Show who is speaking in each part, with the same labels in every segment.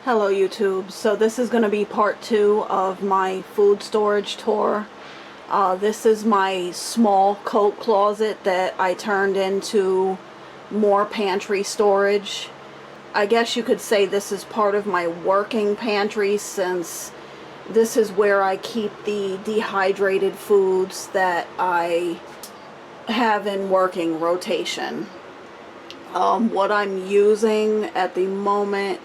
Speaker 1: Hello YouTube. So this is going to be part 2 of my food storage tour. This is my small coat closet that I turned into more pantry storage. I guess you could say this is part of my working pantry, since this is where I keep the dehydrated foods that I have in working rotation. What I'm using at the moment,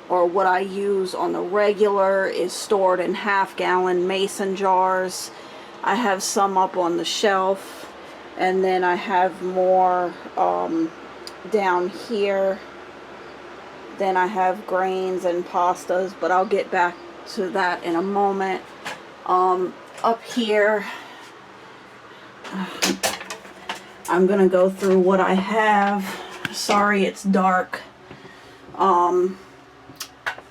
Speaker 1: or what I use on the regular, is stored in half-gallon mason jars. I have some up on the shelf, and then I have more down here. Then I have grains and pastas, but I'll get back to that in a moment. Up here, I'm gonna go through what I have. Sorry it's dark.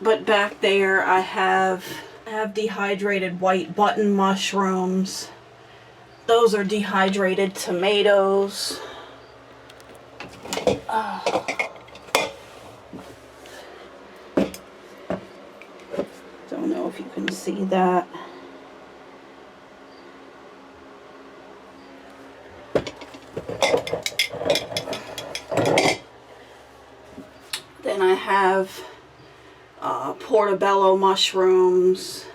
Speaker 1: But back there I have dehydrated white button mushrooms. Those are dehydrated tomatoes. Don't know if you can see that. Then I have portobello mushrooms,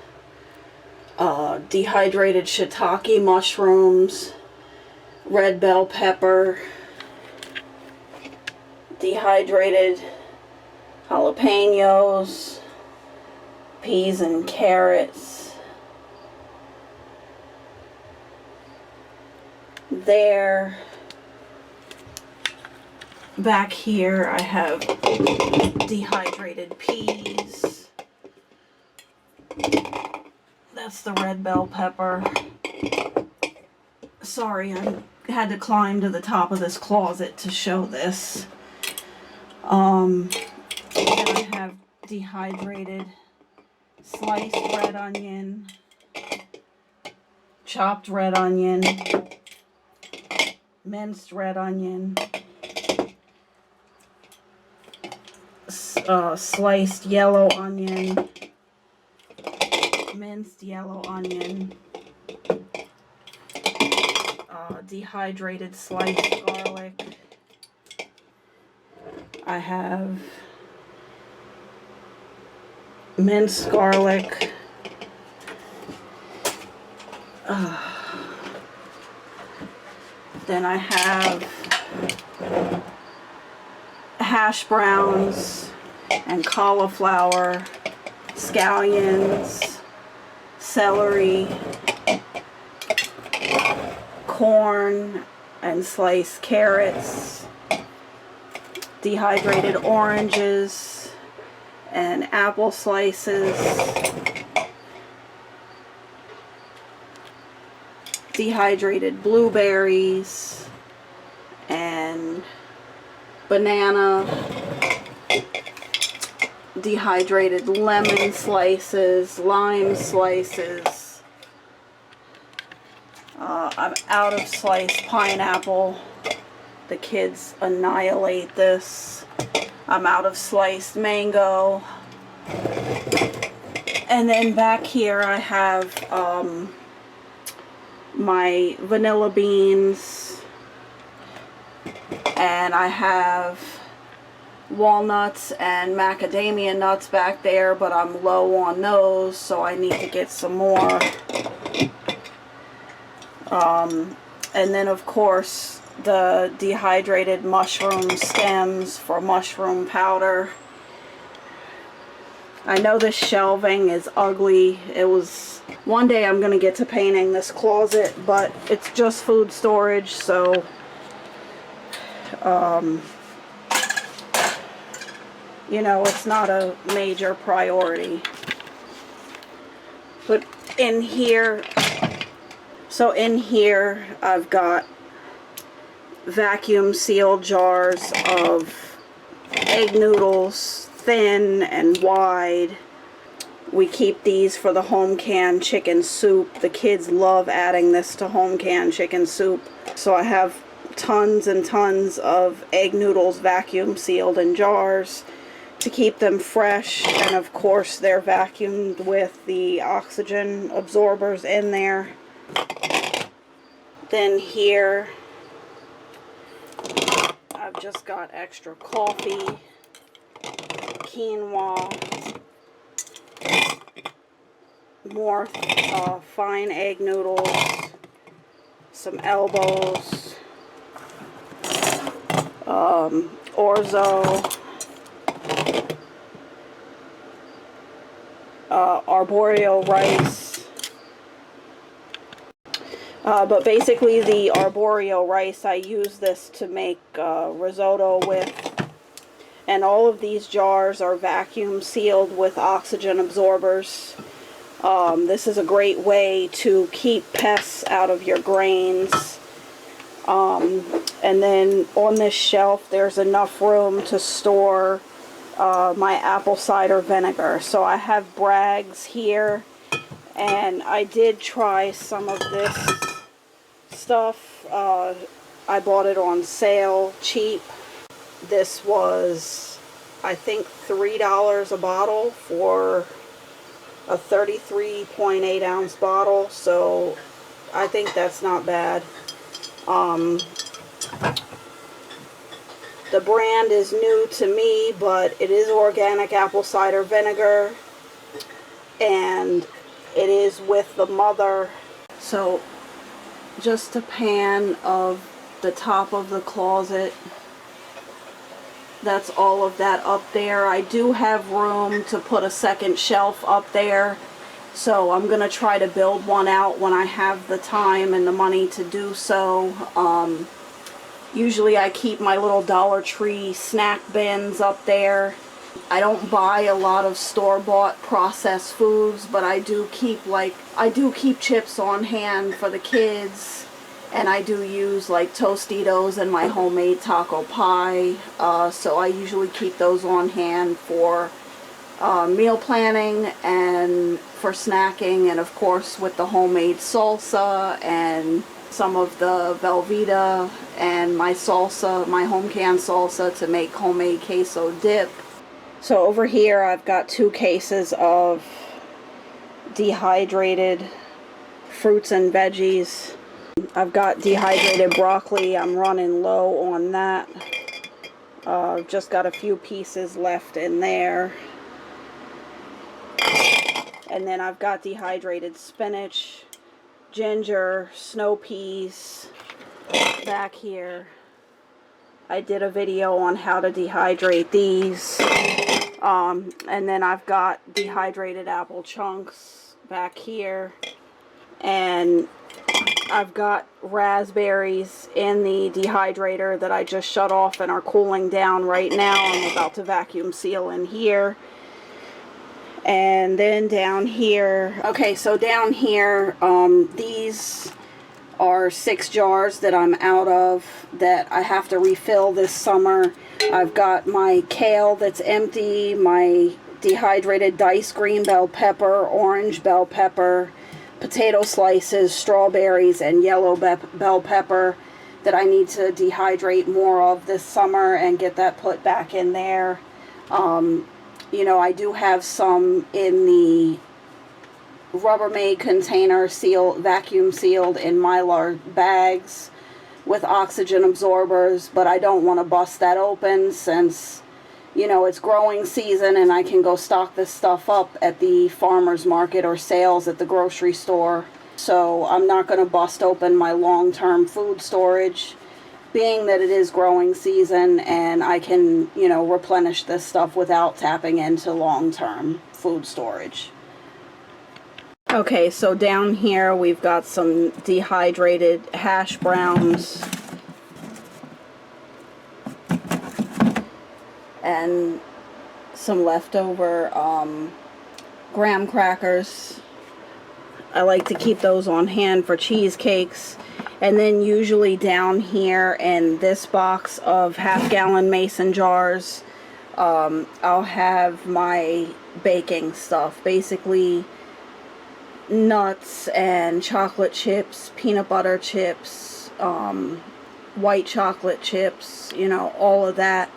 Speaker 1: dehydrated shiitake mushrooms, red bell pepper, dehydrated jalapenos, peas and carrots. There. Back here I have dehydrated peas. That's the red bell pepper. Sorry, I had to climb to the top of this closet to show this. Then I have dehydrated sliced red onion, chopped red onion, minced red onion, sliced yellow onion, minced yellow onion, dehydrated sliced garlic. I have minced garlic, then I have hash browns and cauliflower, scallions, celery, corn and sliced carrots, dehydrated oranges and apple slices, dehydrated blueberries and banana, dehydrated lemon slices, lime slices. I'm out of sliced pineapple. The kids annihilate this. I'm out of sliced mango. And then back here I have my vanilla beans, and I have walnuts and macadamia nuts back there, but I'm low on those, so I need to get some more. And then of course the dehydrated mushroom stems for mushroom powder. I know this shelving is ugly. It was, one day I'm gonna get to painting this closet, but it's just food storage, so you know, it's not a major priority. But in here, so in here I've got vacuum sealed jars of egg noodles, thin and wide. We keep these for the home canned chicken soup. The kids love adding this to home canned chicken soup. So I have tons and tons of egg noodles vacuum sealed in jars. to keep them fresh, and of course they're vacuumed with the oxygen absorbers in there. Then here I've just got extra coffee, quinoa, more fine egg noodles, some elbows, orzo, arborio rice. But basically the arborio rice, I use this to make risotto with. And all of these jars are vacuum sealed with oxygen absorbers. This is a great way to keep pests out of your grains. And then on this shelf there's enough room to store my apple cider vinegar. So I have Bragg's here, and I did try some of this stuff. I bought it on sale, cheap. This was, I think, $3 a bottle for a 33.8 ounce bottle, so I think that's not bad. The brand is new to me, but it is organic apple cider vinegar, and it is with the mother. So just a pan of the top of the closet. That's all of that up there. I do have room to put a second shelf up there, so I'm gonna try to build one out when I have the time and the money to do so. Usually I keep my little Dollar Tree snack bins up there. I don't buy a lot of store-bought processed foods, but I do keep chips on hand for the kids, and I do use like Tostitos and my homemade taco pie, so I usually keep those on hand for meal planning and for snacking, and of course with the homemade salsa and some of the Velveeta and my salsa, my home canned salsa to make homemade queso dip. So over here I've got 2 cases of dehydrated fruits and veggies. I've got dehydrated broccoli. I'm running low on that. I've just got a few pieces left in there. And then I've got dehydrated spinach, ginger, snow peas back here. I did a video on how to dehydrate these. And then I've got dehydrated apple chunks back here. And I've got raspberries in the dehydrator that I just shut off and are cooling down right now. I'm about to vacuum seal in here. And then down here, okay, so down here, these are 6 jars that I'm out of that I have to refill this summer. I've got my kale that's empty, my dehydrated diced green bell pepper, orange bell pepper, potato slices, strawberries, and yellow bell pepper that I need to dehydrate more of this summer and get that put back in there. You know, I do have some in the Rubbermaid container, vacuum sealed in Mylar bags with oxygen absorbers, but I don't want to bust that open since, you know, it's growing season and I can go stock this stuff up at the farmer's market or sales at the grocery store. So I'm not going to bust open my long-term food storage, being that it is growing season and I can, you know, replenish this stuff without tapping into long-term food storage. Okay, so down here we've got some dehydrated hash browns and some leftover graham crackers. I like to keep those on hand for cheesecakes. And then usually down here in this box of half-gallon mason jars, I'll have my baking stuff. Basically nuts and chocolate chips, peanut butter chips, white chocolate chips, you know, all of that.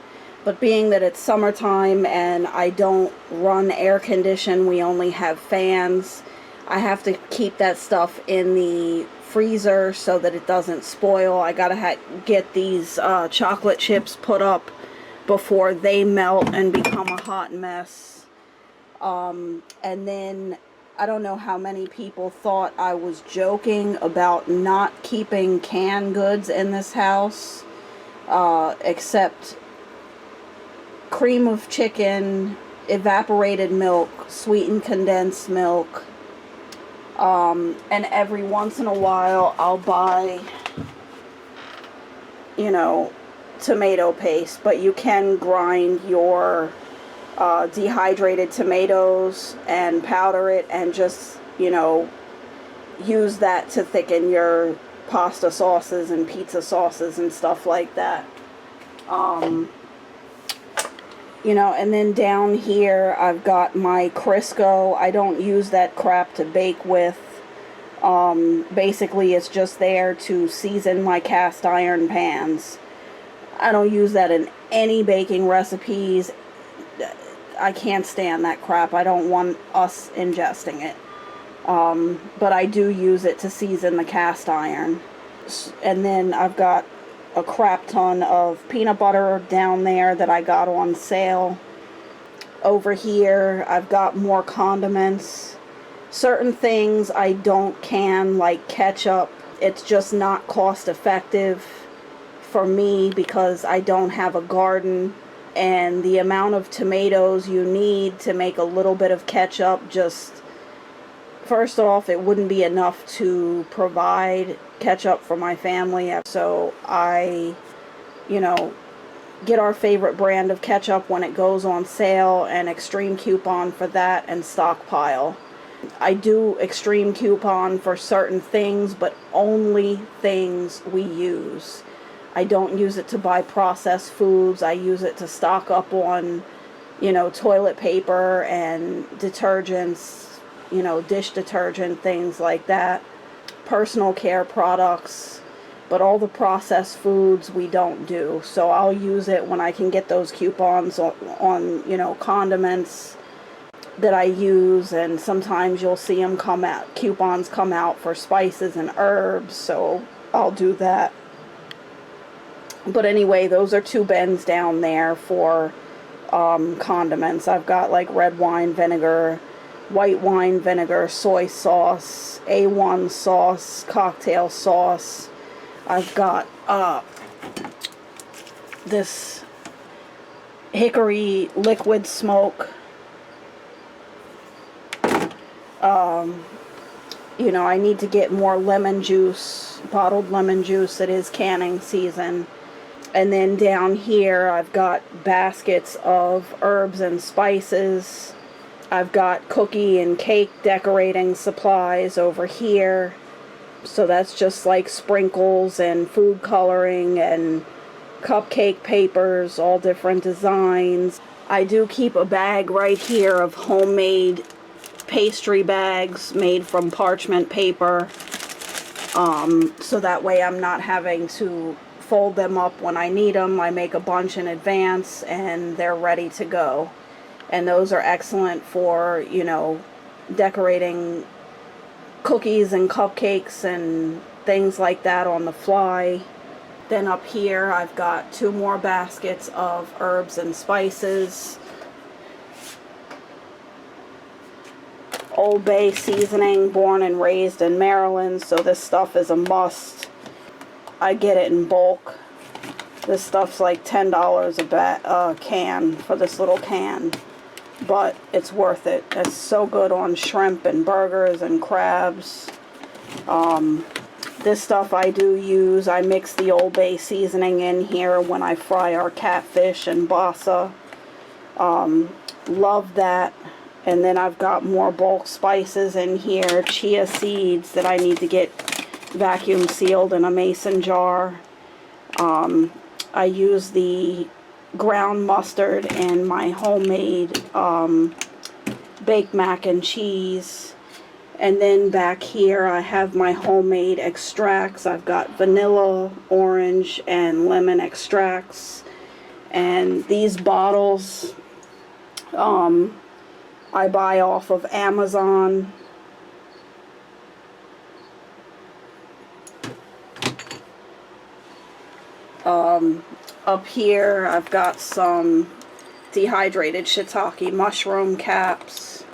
Speaker 1: But being that it's summertime and I don't run air condition, we only have fans, I have to keep that stuff in the freezer so that it doesn't spoil. I gotta get these chocolate chips put up before they melt and become a hot mess. And then I don't know how many people thought I was joking about not keeping canned goods in this house, except cream of chicken, evaporated milk, sweetened condensed milk, and every once in a while I'll buy, you know, tomato paste. But you can grind your dehydrated tomatoes and powder it and just, you know, use that to thicken your pasta sauces and pizza sauces and stuff like that. You know, and then down here I've got my Crisco. I don't use that crap to bake with. Basically it's just there to season my cast iron pans. I don't use that in any baking recipes. I can't stand that crap. I don't want us ingesting it. But I do use it to season the cast iron. And then I've got a crap ton of peanut butter down there that I got on sale. Over here I've got more condiments. Certain things I don't can, like ketchup. It's just not cost effective for me because I don't have a garden, and the amount of tomatoes you need to make a little bit of ketchup, just first off, it wouldn't be enough to provide ketchup for my family. So I, you know, get our favorite brand of ketchup when it goes on sale, and extreme coupon for that, and stockpile. I do extreme coupon for certain things, but only things we use. I don't use it to buy processed foods. I use it to stock up on, you know, toilet paper and detergents, you know, dish detergent, things like that. Personal care products, but all the processed foods we don't do. So I'll use it when I can get those coupons on, you know, condiments that I use, and sometimes you'll see them come out, coupons come out for spices and herbs, so I'll do that. But anyway, those are 2 bins down there for condiments. I've got like red wine vinegar, white wine vinegar, soy sauce, A1 sauce, cocktail sauce. I've got this hickory liquid smoke. You know, I need to get more lemon juice, bottled lemon juice. It is canning season. And then down here I've got baskets of herbs and spices. I've got cookie and cake decorating supplies over here. So that's just like sprinkles and food coloring and cupcake papers, all different designs. I do keep a bag right here of homemade pastry bags made from parchment paper. So that way I'm not having to fold them up when I need them. I make a bunch in advance and they're ready to go. And those are excellent for, you know, decorating cookies and cupcakes and things like that on the fly. Then up here I've got 2 more baskets of herbs and spices. Old Bay seasoning, born and raised in Maryland, so this stuff is a must. I get it in bulk. This stuff's like $10 a can for this little can, but it's worth it. It's so good on shrimp and burgers and crabs. This stuff I do use. I mix the Old Bay seasoning in here when I fry our catfish and basa. Love that. And then I've got more bulk spices in here. Chia seeds that I need to get vacuum sealed in a mason jar. I use the ground mustard in my homemade baked mac and cheese. And then back here I have my homemade extracts. I've got vanilla, orange, and lemon extracts. And these bottles I buy off of Amazon. Up here I've got some dehydrated shiitake mushroom caps.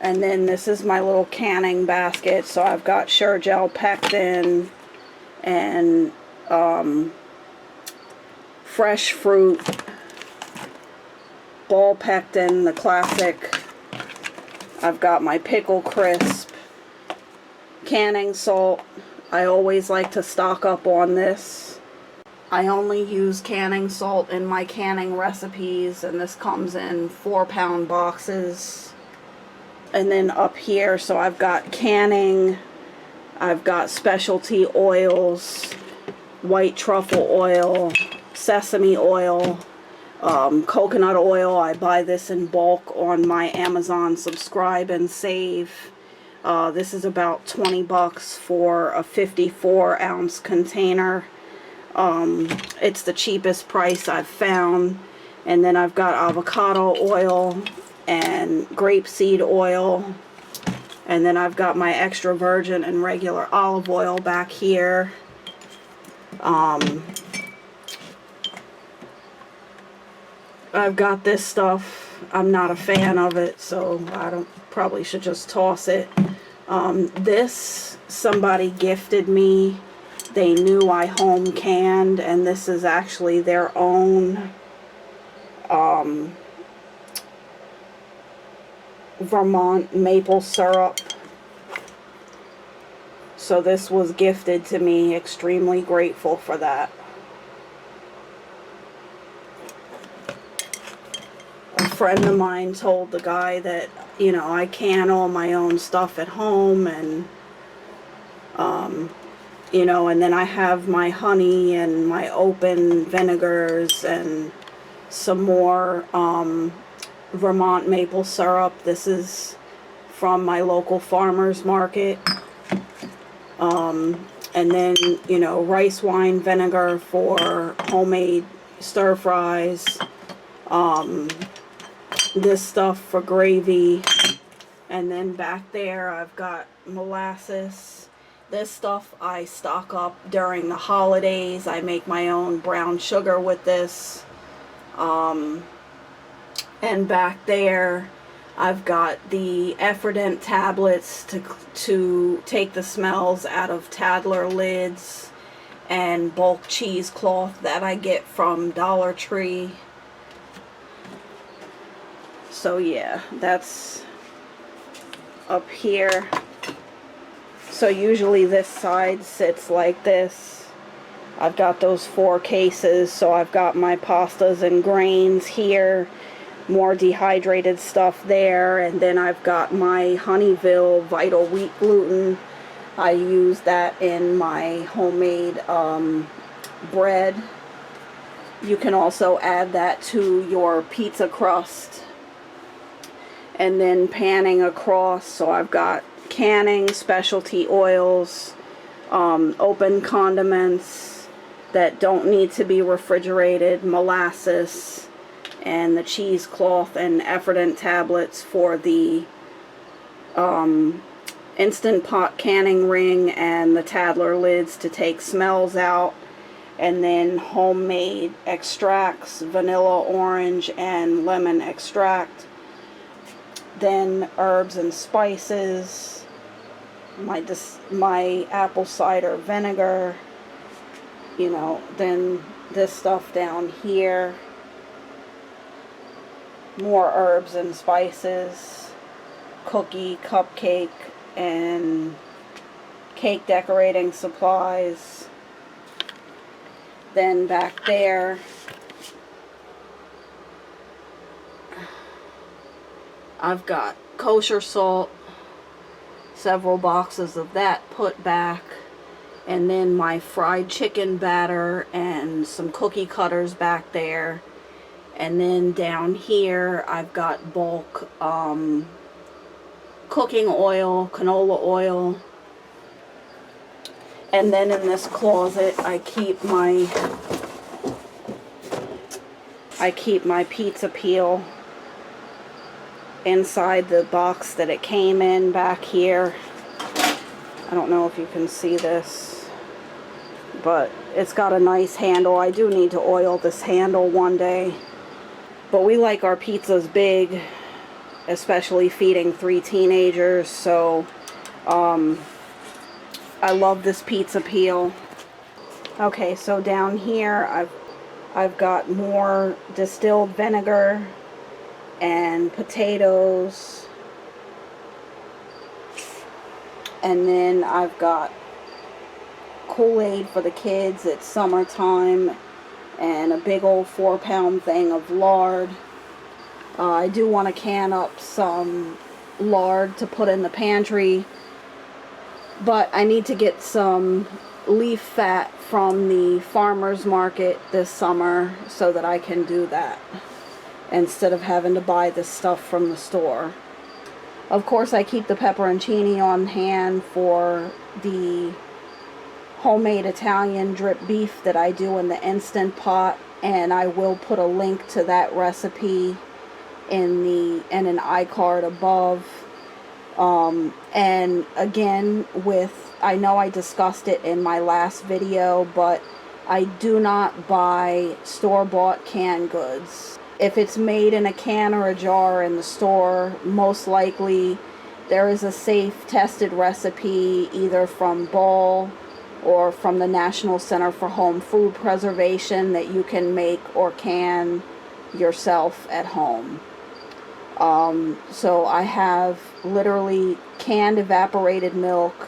Speaker 1: And then this is my little canning basket. So I've got Sure-Gel pectin and fresh fruit, ball pectin, the classic. I've got my pickle crisp, canning salt. I always like to stock up on this. I only use canning salt in my canning recipes, and this comes in 4-pound boxes. And then up here, so I've got canning, I've got specialty oils, white truffle oil, sesame oil, coconut oil. I buy this in bulk on my Amazon Subscribe and Save. This is about 20 bucks for a 54-ounce container. It's the cheapest price I've found. And then I've got avocado oil and grapeseed oil. And then I've got my extra virgin and regular olive oil back here. I've got this stuff. I'm not a fan of it, so probably should just toss it. This somebody gifted me. They knew I home canned, and this is actually their own Vermont maple syrup. So this was gifted to me. Extremely grateful for that. A friend of mine told the guy that, you know, I can all my own stuff at home, and you know, and then I have my honey and my open vinegars and some more Vermont maple syrup. This is from my local farmer's market. And then, you know, rice wine vinegar for homemade stir fries. This stuff for gravy. And then back there I've got molasses. This stuff I stock up during the holidays. I make my own brown sugar with this. And back there I've got the Effordent tablets to take the smells out of Tadler lids, and bulk cheesecloth that I get from Dollar Tree. So yeah, that's up here. So usually this side sits like this. I've got those 4 cases, so I've got my pastas and grains here, more dehydrated stuff there, and then I've got my Honeyville Vital Wheat Gluten. I use that in my homemade bread. You can also add that to your pizza crust. And then panning across, so I've got canning, specialty oils, open condiments that don't need to be refrigerated, molasses, and the cheesecloth and Effordent tablets for the Instant Pot canning ring and the Tadler lids to take smells out, and then homemade extracts, vanilla, orange, and lemon extract. Then herbs and spices, my apple cider vinegar, you know, then this stuff down here, more herbs and spices, cookie, cupcake, and cake decorating supplies. Then back there I've got kosher salt, several boxes of that put back, and then my fried chicken batter and some cookie cutters back there. And then down here I've got bulk cooking oil, canola oil. And then in this closet I keep my I keep my pizza peel inside the box that it came in back here. I don't know if you can see this, but it's got a nice handle. I do need to oil this handle one day, but we like our pizzas big, especially feeding 3 teenagers, so I love this pizza peel. Okay, so down here I've got more distilled vinegar and potatoes, and then I've got Kool-Aid for the kids. It's summertime, and a big old 4-pound thing of lard. I do want to can up some lard to put in the pantry, but I need to get some leaf fat from the farmer's market this summer so that I can do that instead of having to buy this stuff from the store. Of course, I keep the pepperoncini on hand for the homemade Italian drip beef that I do in the Instant Pot, and I will put a link to that recipe in an iCard above. And again, I know I discussed it in my last video, but I do not buy store-bought canned goods. If it's made in a can or a jar in the store, most likely there is a safe, tested recipe either from Ball or from the National Center for Home Food Preservation that you can make or can yourself at home. So I have literally canned evaporated milk,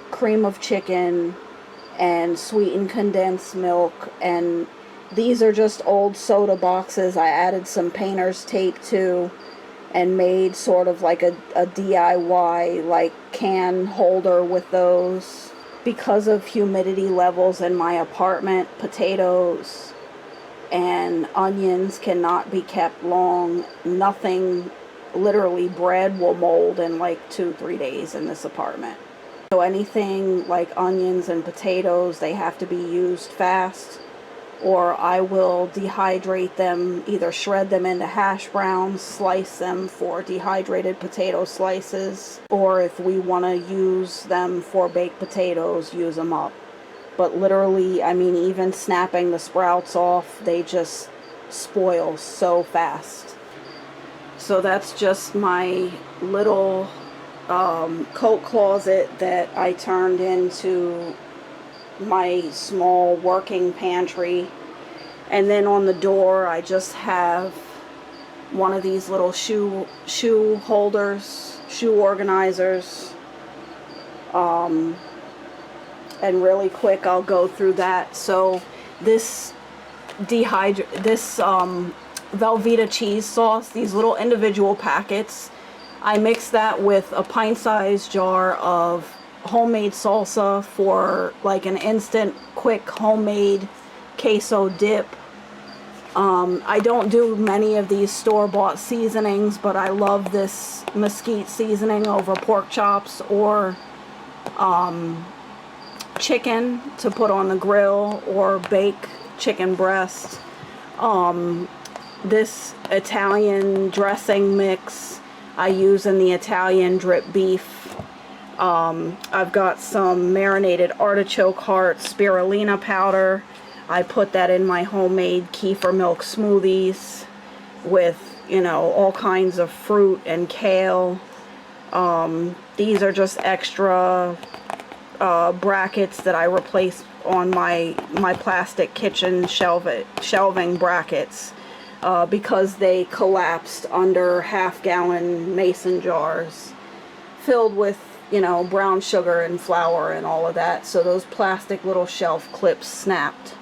Speaker 1: cream of chicken, and sweetened condensed milk, and these are just old soda boxes. I added some painter's tape to and made sort of like a DIY like can holder with those. Because of humidity levels in my apartment, potatoes and onions cannot be kept long. Nothing, literally bread, will mold in like 2-3 days in this apartment. So anything like onions and potatoes, they have to be used fast, or I will dehydrate them, either shred them into hash browns, slice them for dehydrated potato slices, or if we want to use them for baked potatoes, use them up. But literally, I mean, even snapping the sprouts off, they just spoil so fast. So that's just my little coat closet that I turned into my small working pantry. And then on the door I just have one of these little shoe holders, shoe organizers. And really quick I'll go through that. So this Velveeta cheese sauce, these little individual packets, I mix that with a pint-sized jar of homemade salsa for like an instant quick homemade queso dip. I don't do many of these store-bought seasonings, but I love this mesquite seasoning over pork chops or chicken to put on the grill or bake chicken breast. This Italian dressing mix I use in the Italian drip beef. I've got some marinated artichoke heart spirulina powder. I put that in my homemade kefir milk smoothies with, you know, all kinds of fruit and kale. These are just extra brackets that I replaced on my plastic kitchen shelving brackets because they collapsed under half-gallon mason jars filled with, you know, brown sugar and flour and all of that. So those plastic little shelf clips snapped.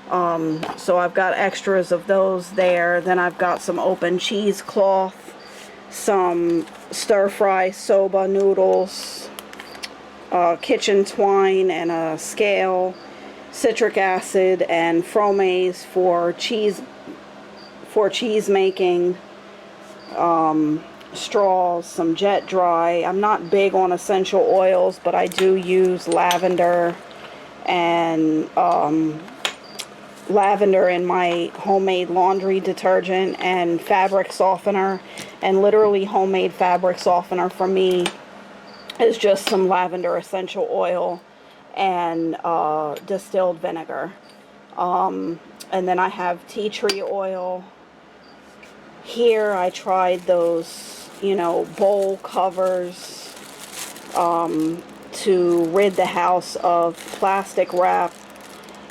Speaker 1: So I've got extras of those there. Then I've got some open cheesecloth, some stir-fry soba noodles, kitchen twine and a scale, citric acid and fromaise for cheese making, straws, some jet dry. I'm not big on essential oils, but I do use lavender and lavender in my homemade laundry detergent and fabric softener. And literally homemade fabric softener for me is just some lavender essential oil and distilled vinegar. And then I have tea tree oil. Here I tried those, you know, bowl covers to rid the house of plastic wrap.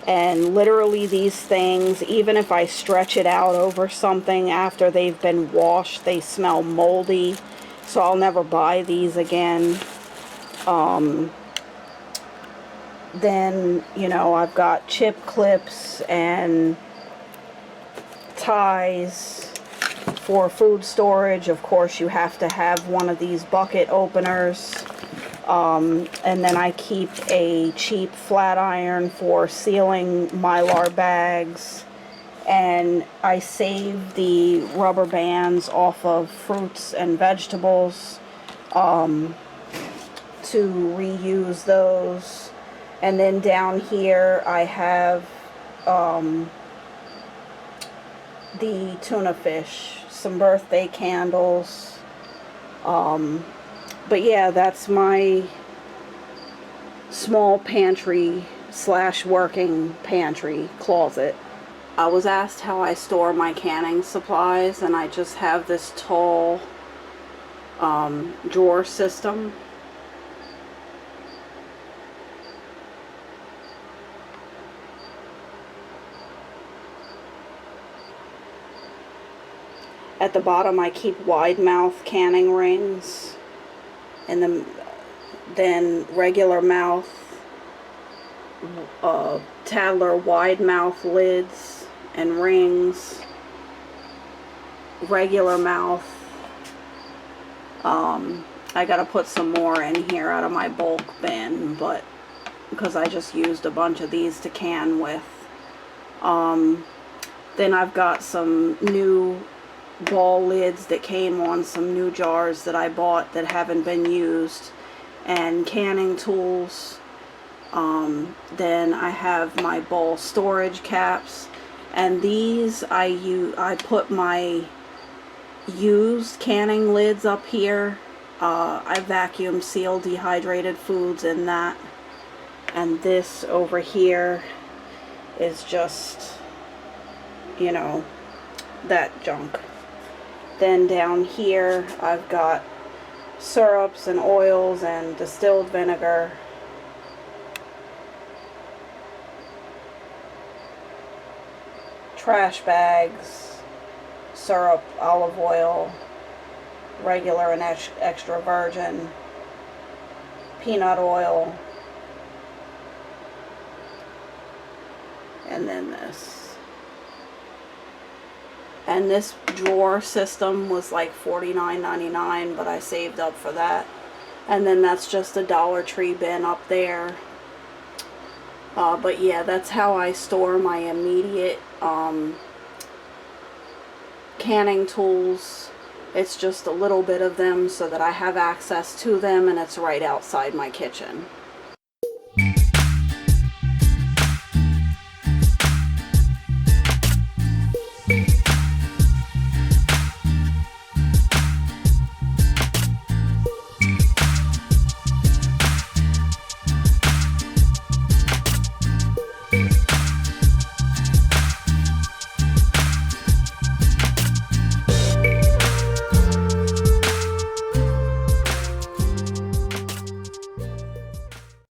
Speaker 1: And literally these things, even if I stretch it out over something after they've been washed, they smell moldy. So I'll never buy these again. Then, you know, I've got chip clips and ties for food storage. Of course, you have to have one of these bucket openers. And then I keep a cheap flat iron for sealing Mylar bags. And I save the rubber bands off of fruits and vegetables to reuse those. And then down here I have the tuna fish, some birthday candles. But yeah, that's my small pantry / working pantry closet. I was asked how I store my canning supplies, and I just have this tall drawer system. At the bottom I keep wide mouth canning rings, and then regular mouth Tadler wide mouth lids and rings, regular mouth. I gotta put some more in here out of my bulk bin, but because I just used a bunch of these to can with. Then I've got some new ball lids that came on some new jars that I bought that haven't been used, and canning tools. Then I have my bowl storage caps, and these I put my used canning lids up here. I vacuum seal dehydrated foods in that, and this over here is just, you know, that junk. Then down here I've got syrups and oils and distilled vinegar. Trash bags, syrup, olive oil, regular and extra virgin, peanut oil, and then this. And this drawer system was like $49.99, but I saved up for that. And then that's just a Dollar Tree bin up there. But yeah, that's how I store my immediate canning tools. It's just a little bit of them so that I have access to them, and it's right outside my kitchen.